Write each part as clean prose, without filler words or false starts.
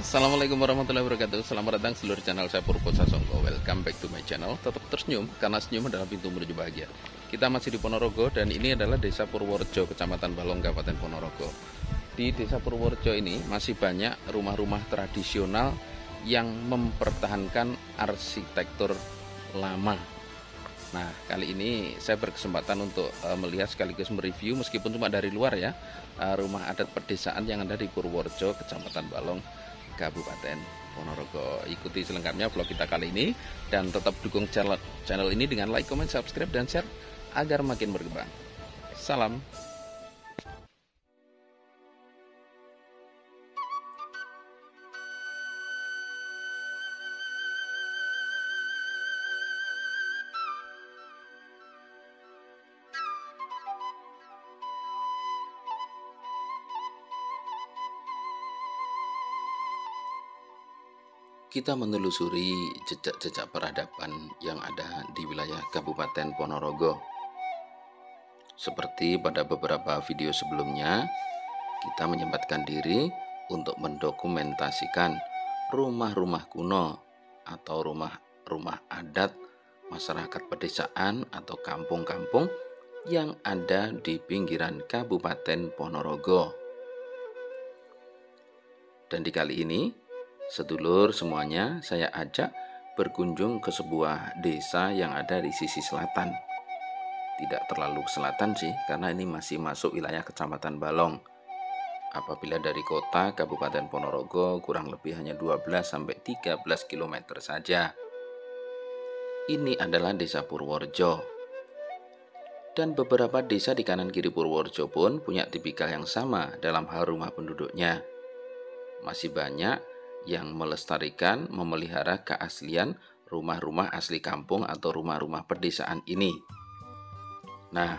Assalamualaikum warahmatullahi wabarakatuh. Selamat datang seluruh channel saya Purko Sasongko. Welcome back to my channel. Tetap tersenyum karena senyum adalah pintu menuju bahagia. Kita masih di Ponorogo dan ini adalah Desa Purworejo, Kecamatan Balong, Kabupaten Ponorogo. Di Desa Purworejo ini masih banyak rumah-rumah tradisional yang mempertahankan arsitektur lama. Nah, kali ini saya berkesempatan untuk melihat sekaligus mereview meskipun cuma dari luar ya, rumah adat pedesaan yang ada di Purworejo, Kecamatan Balong, Kabupaten Ponorogo. Ikuti selengkapnya vlog kita kali ini dan tetap dukung channel ini dengan like, comment, subscribe, dan share agar makin berkembang. Salam. Kita menelusuri jejak-jejak peradaban yang ada di wilayah Kabupaten Ponorogo. Seperti pada beberapa video sebelumnya, kita menyempatkan diri untuk mendokumentasikan rumah-rumah kuno atau rumah-rumah adat masyarakat pedesaan atau kampung-kampung yang ada di pinggiran Kabupaten Ponorogo. Dan di kali ini, sedulur semuanya, saya ajak berkunjung ke sebuah desa yang ada di sisi selatan. Tidak terlalu selatan sih, karena ini masih masuk wilayah Kecamatan Balong. Apabila dari kota Kabupaten Ponorogo kurang lebih hanya 12-13 km saja. Ini adalah Desa Purworejo. Dan beberapa desa di kanan kiri Purworejo pun punya tipikal yang sama dalam hal rumah penduduknya. Masih banyak yang melestarikan, memelihara keaslian rumah-rumah asli kampung atau rumah-rumah pedesaan ini. Nah,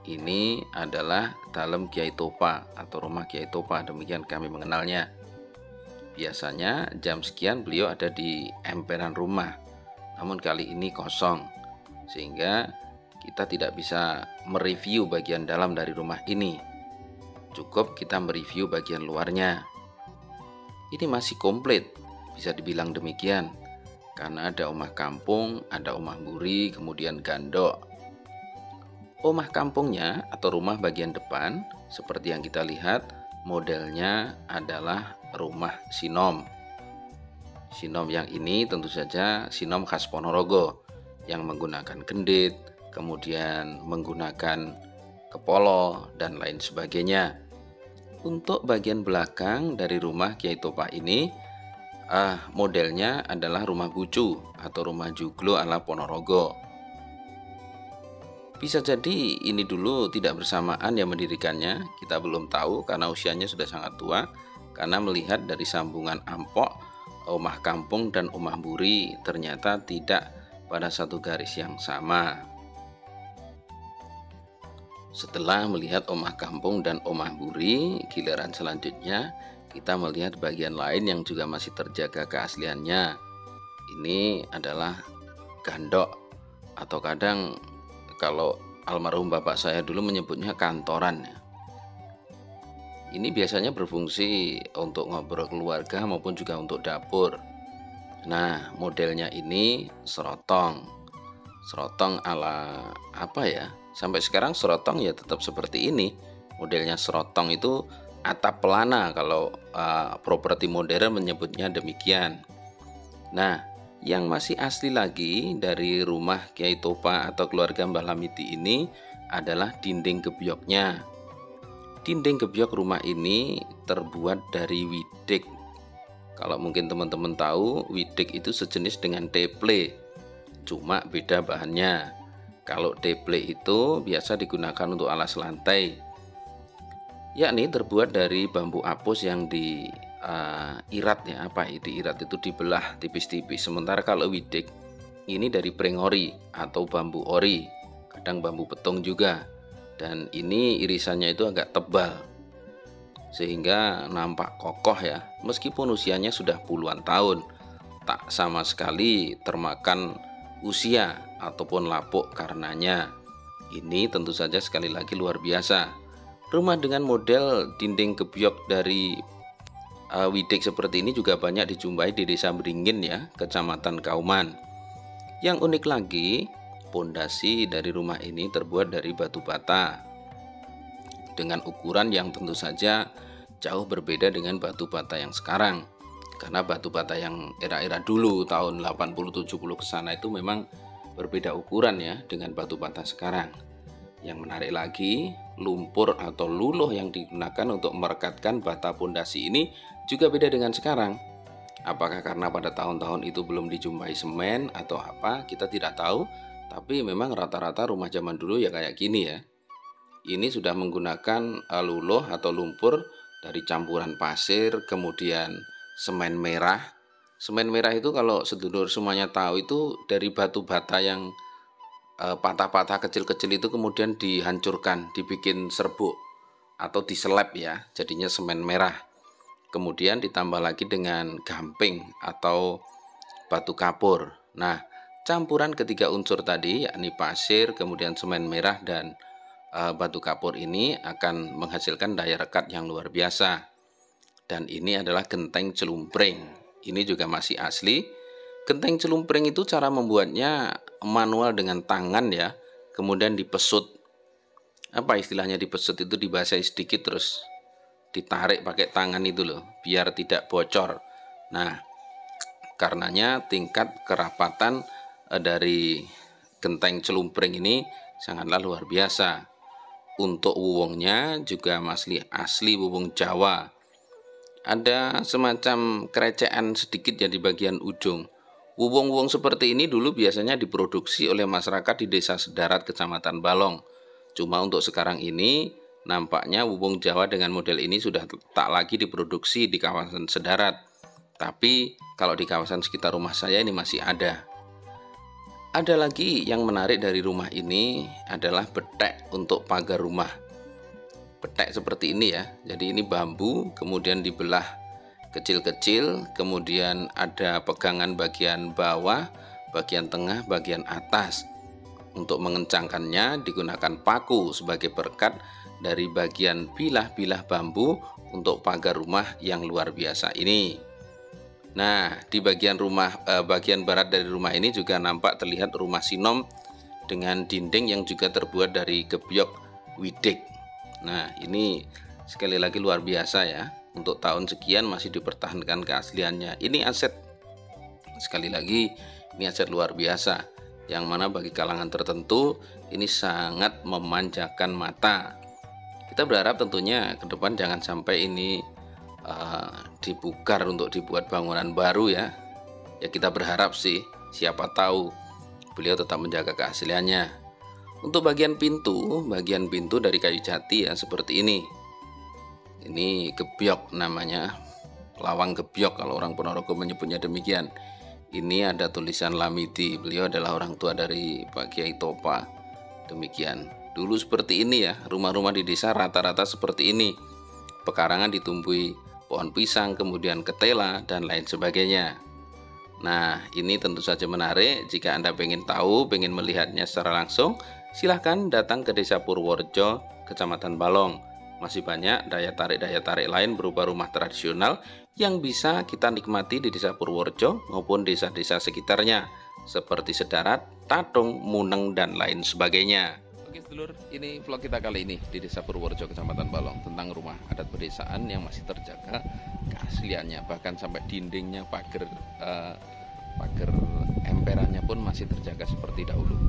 ini adalah Dalem Kyai Topa atau rumah Kyai Topa, demikian kami mengenalnya. Biasanya jam sekian beliau ada di emperan rumah, namun kali ini kosong, sehingga kita tidak bisa mereview bagian dalam dari rumah ini. Cukup kita mereview bagian luarnya. Ini masih komplit, bisa dibilang demikian, karena ada omah kampung, ada omah buri, kemudian gandok. Omah kampungnya atau rumah bagian depan, seperti yang kita lihat, modelnya adalah rumah sinom. Sinom yang ini tentu saja sinom khas Ponorogo, yang menggunakan kendit, kemudian menggunakan kepolo, dan lain sebagainya. Untuk bagian belakang dari rumah Kyai Topa ini, modelnya adalah rumah bucu atau rumah joglo ala Ponorogo. Bisa jadi ini dulu tidak bersamaan yang mendirikannya, kita belum tahu karena usianya sudah sangat tua. Karena melihat dari sambungan ampok, omah kampung dan omah buri ternyata tidak pada satu garis yang sama. Setelah melihat omah kampung dan omah buri, giliran selanjutnya kita melihat bagian lain yang juga masih terjaga keasliannya. Ini adalah gandok, atau kadang kalau almarhum bapak saya dulu menyebutnya kantoran. Ini biasanya berfungsi untuk ngobrol keluarga maupun juga untuk dapur. Nah, modelnya ini serotong ala apa ya? Sampai sekarang serotong ya tetap seperti ini. Modelnya serotong itu atap pelana kalau properti modern menyebutnya demikian. Nah, yang masih asli lagi dari rumah Kyai Topa atau keluarga Mbah Lamiti ini adalah dinding gebyoknya. Dinding gebyok rumah ini terbuat dari widik. Kalau mungkin teman-teman tahu, widik itu sejenis dengan teple, cuma beda bahannya. Kalau teple itu biasa digunakan untuk alas lantai, yakni terbuat dari bambu apus yang diirat ya, diirat itu dibelah tipis-tipis. Sementara kalau widik ini dari prengori atau bambu ori, kadang bambu petung juga, dan ini irisannya itu agak tebal sehingga nampak kokoh ya, meskipun usianya sudah puluhan tahun, tak sama sekali termakan usia ataupun lapuk karenanya. Ini tentu saja sekali lagi luar biasa. Rumah dengan model dinding gebyok dari Widik seperti ini juga banyak dijumpai di Desa Beringin ya, Kecamatan Kauman. Yang unik lagi, pondasi dari rumah ini terbuat dari batu bata dengan ukuran yang tentu saja jauh berbeda dengan batu bata yang sekarang. Karena batu bata yang era-era dulu tahun 80-70 ke sana itu memang berbeda ukuran ya dengan batu bata sekarang. Yang menarik lagi, lumpur atau luloh yang digunakan untuk merekatkan bata pondasi ini juga beda dengan sekarang. Apakah karena pada tahun-tahun itu belum dijumpai semen atau apa, kita tidak tahu. Tapi memang rata-rata rumah zaman dulu ya kayak gini ya. Ini sudah menggunakan luloh atau lumpur dari campuran pasir, kemudian semen merah. Semen merah itu kalau sedulur semuanya tahu itu dari batu bata yang patah-patah kecil-kecil itu kemudian dihancurkan, dibikin serbuk atau diseleb ya, jadinya semen merah. Kemudian ditambah lagi dengan gamping atau batu kapur. Nah, campuran ketiga unsur tadi yakni pasir, kemudian semen merah dan batu kapur ini akan menghasilkan daya rekat yang luar biasa. Dan ini adalah genteng celumpring. Ini juga masih asli. Genteng celumpring itu cara membuatnya manual dengan tangan ya, kemudian dipesut. Apa istilahnya dipesut itu, dibasahi sedikit terus ditarik pakai tangan itu loh, biar tidak bocor. Nah, karenanya tingkat kerapatan dari genteng celumpring ini sangatlah luar biasa. Untuk wuwungnya juga masih asli wuwung Jawa. Ada semacam kerecekan sedikit ya di bagian ujung. Wuwung-wuwung seperti ini dulu biasanya diproduksi oleh masyarakat di Desa Sedarat, Kecamatan Balong. Cuma untuk sekarang ini, nampaknya wuwung Jawa dengan model ini sudah tak lagi diproduksi di kawasan Sedarat. Tapi kalau di kawasan sekitar rumah saya ini masih ada. Ada lagi yang menarik dari rumah ini adalah betek untuk pagar rumah. Betek seperti ini ya, jadi ini bambu, kemudian dibelah kecil-kecil, kemudian ada pegangan bagian bawah, bagian tengah, bagian atas. Untuk mengencangkannya digunakan paku sebagai perekat dari bagian bilah-bilah bambu untuk pagar rumah yang luar biasa ini. Nah, di bagian barat dari rumah ini juga nampak terlihat rumah sinom dengan dinding yang juga terbuat dari gebyok widik. Nah, ini sekali lagi luar biasa ya. Untuk tahun sekian masih dipertahankan keasliannya. Ini aset, sekali lagi ini aset luar biasa, yang mana bagi kalangan tertentu ini sangat memanjakan mata. Kita berharap tentunya ke depan jangan sampai ini dibukar untuk dibuat bangunan baru ya. Ya kita berharap sih, siapa tahu beliau tetap menjaga keasliannya. Untuk bagian pintu dari kayu jati ya seperti ini. Ini gebyok namanya, lawang gebyok kalau orang Ponorogo menyebutnya demikian. Ini ada tulisan Lamidi, beliau adalah orang tua dari Pak Kiai Topa. Demikian. Dulu seperti ini ya, rumah-rumah di desa rata-rata seperti ini. Pekarangan ditumbuhi pohon pisang, kemudian ketela dan lain sebagainya. Nah, ini tentu saja menarik. Jika Anda pengen tahu, pengen melihatnya secara langsung, silahkan datang ke Desa Purworejo, Kecamatan Balong. Masih banyak daya tarik lain berupa rumah tradisional yang bisa kita nikmati di Desa Purworejo maupun desa-desa sekitarnya seperti Sedarat, Tatung, Muneng, dan lain sebagainya. Oke sedulur, ini vlog kita kali ini di Desa Purworejo, Kecamatan Balong tentang rumah adat pedesaan yang masih terjaga keasliannya, bahkan sampai dindingnya, pagar emperannya pun masih terjaga seperti dahulu.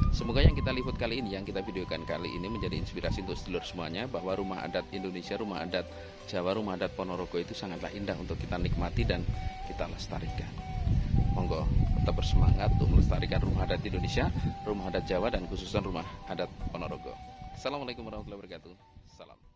Semoga yang kita lihat kali ini, yang kita videokan kali ini menjadi inspirasi untuk sedulur semuanya bahwa rumah adat Indonesia, rumah adat Jawa, rumah adat Ponorogo itu sangatlah indah untuk kita nikmati dan kita lestarikan. Monggo tetap bersemangat untuk melestarikan rumah adat Indonesia, rumah adat Jawa, dan khususnya rumah adat Ponorogo. Assalamualaikum warahmatullahi wabarakatuh. Salam.